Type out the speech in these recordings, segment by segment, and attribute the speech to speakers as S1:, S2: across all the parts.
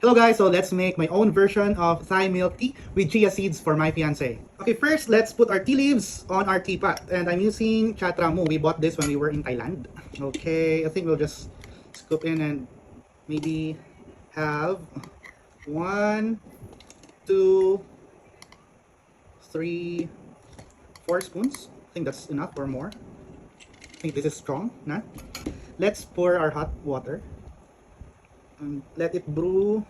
S1: Hello guys, so let's make my own version of Thai milk tea with chia seeds for my fiance. Okay, first let's put our tea leaves on our teapot. And I'm using Chatramu. We bought this when we were in Thailand. Okay, I think we'll just scoop in and maybe have 1, 2, 3, 4 spoons. I think that's enough or more. I think this is strong, nah? Let's pour our hot water. And let it brew.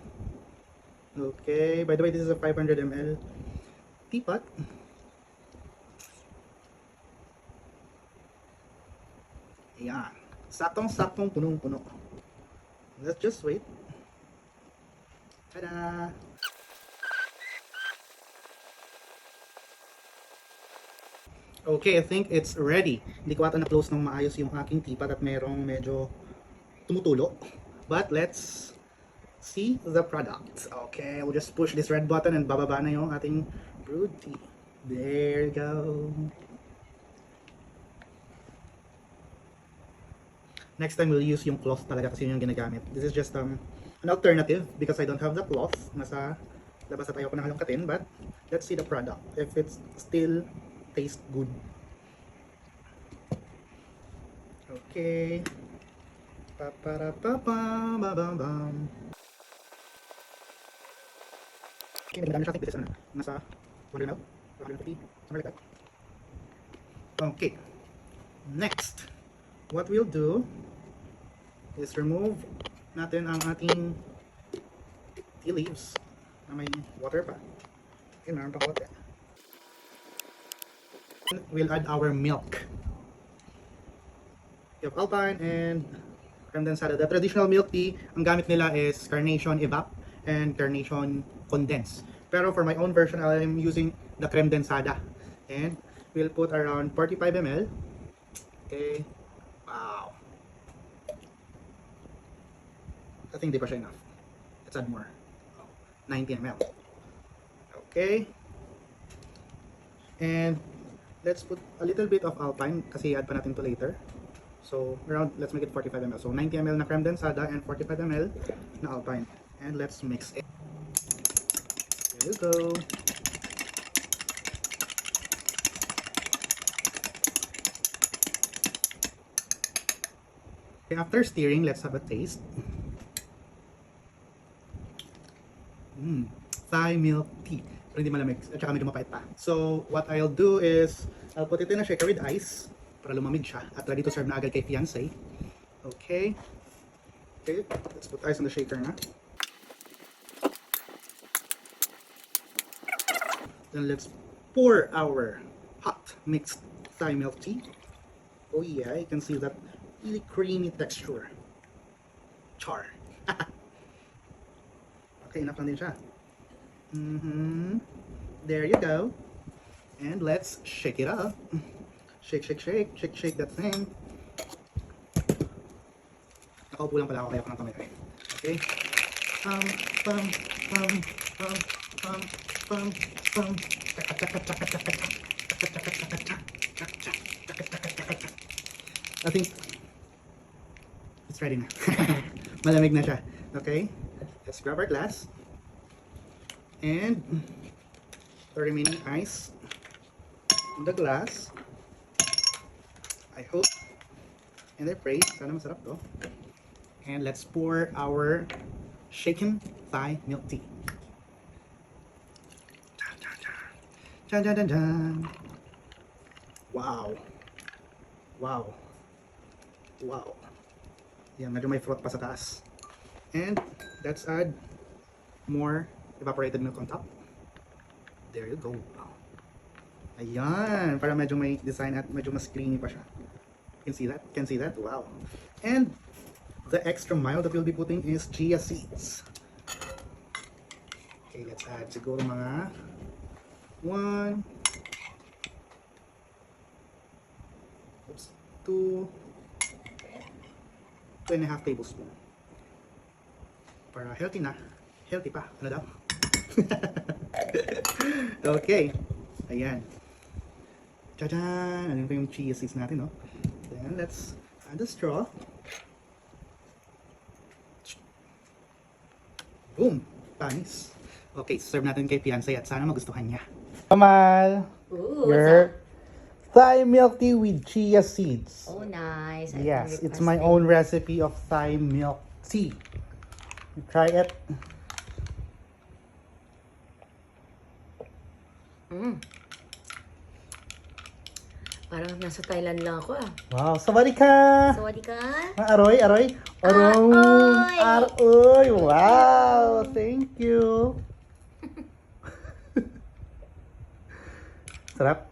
S1: Okay, by the way, this is a 500 ml teapot. Ayan. Saktong-saktong punong-puno. Let's just wait. Tada! Okay, I think it's ready. Hindi ko ata na-close ng maayos yung aking teapot at merong medyo tumutulo. But let's see the product. Okay, we'll just push this red button and bababa na yung ating brewed tea. There you go. Next time we'll use yung cloth talaga kasi yun yung ginagamit. This is just an alternative because I don't have the cloth. Nasa labas na tayo ko nakalungkatin, but let's see the product. If it still tastes good. Okay. Pa-para-pa-pam-bam-bam. Okay, nagdami siya. I think this is nasa 100 ml, 150, something like that. Okay. Next, what we'll do is remove natin ang ating tea leaves na may water pa. Okay, meron pa water. We'll add our milk. We have Alpine and condensada. The traditional milk tea, ang gamit nila is Carnation Evap and Carnation Condensed. Pero for my own version, I'm using the creme densada. And we'll put around 45 ml. Okay. Wow. I think di pa siya enough. Let's add more. 90 ml. Okay. And let's put a little bit of Alpine kasi add pa natin to later. So around, let's make it 45 ml. So 90 ml na creme densada and 45 ml na Alpine. And let's mix it. There you go. Okay, after stirring, let's have a taste. Thai milk tea. Pero hindi malamig. At saka medyo mapait pa. So what I'll do is, I'll put it in a shaker with ice para lumamig siya at ready to serve na agad kay fiancé. Okay. Okay, let's put ice on the shaker na. Then let's pour our hot mixed Thai milk tea. Oh yeah, you can see that really creamy texture. Char. Okay, enough lang din siya. There you go. And let's shake it up. Shake, shake, shake, shake, shake that thing. Nakaupo lang pala ako kaya ako ng kamay. Okay. Pam, pam, pam, pam, pam, pam, pam. I think it's ready na. Malamig na siya. Okay. Let's grab our glass. And the remaining ice in the glass. I hope and I pray sana masarap to. And let's pour our shaken Thai milk tea. Dun, dun, dun, dun. Wow. Wow. Wow. Yan, medyo may froth pa sa taas. And let's add more evaporated milk on top. There you go. Ayan, para medyo may design at medyo mas creamy pa siya. You can see that? Can see that? Wow. And the extra mile that we'll be putting is chia seeds. Okay, let's add siguro mga 1, 2, 2.5 tablespoon. Para healthy na. Healthy pa. Ano daw? Okay. Ayan. Tadaan! Ano pa yung chia seeds natin, no? Then, let's add the straw. Boom! Panis. Okay, serve natin kay fiancé at sana magustuhan niya. Kamal,
S2: Ooh, what's
S1: your
S2: up?
S1: Thai milk tea with chia seeds.
S2: Oh, nice. I've
S1: Yes,
S2: been
S1: it's my
S2: requesting.
S1: own recipe of Thai milk tea. You try it.
S2: Parang nasa Thailand lang ako ah.
S1: Wow, sawadee ka!
S2: Sawadee ka?
S1: Aroy, aroy.
S2: Aroy!
S1: Aroy! Wow! Thank you! Sarap.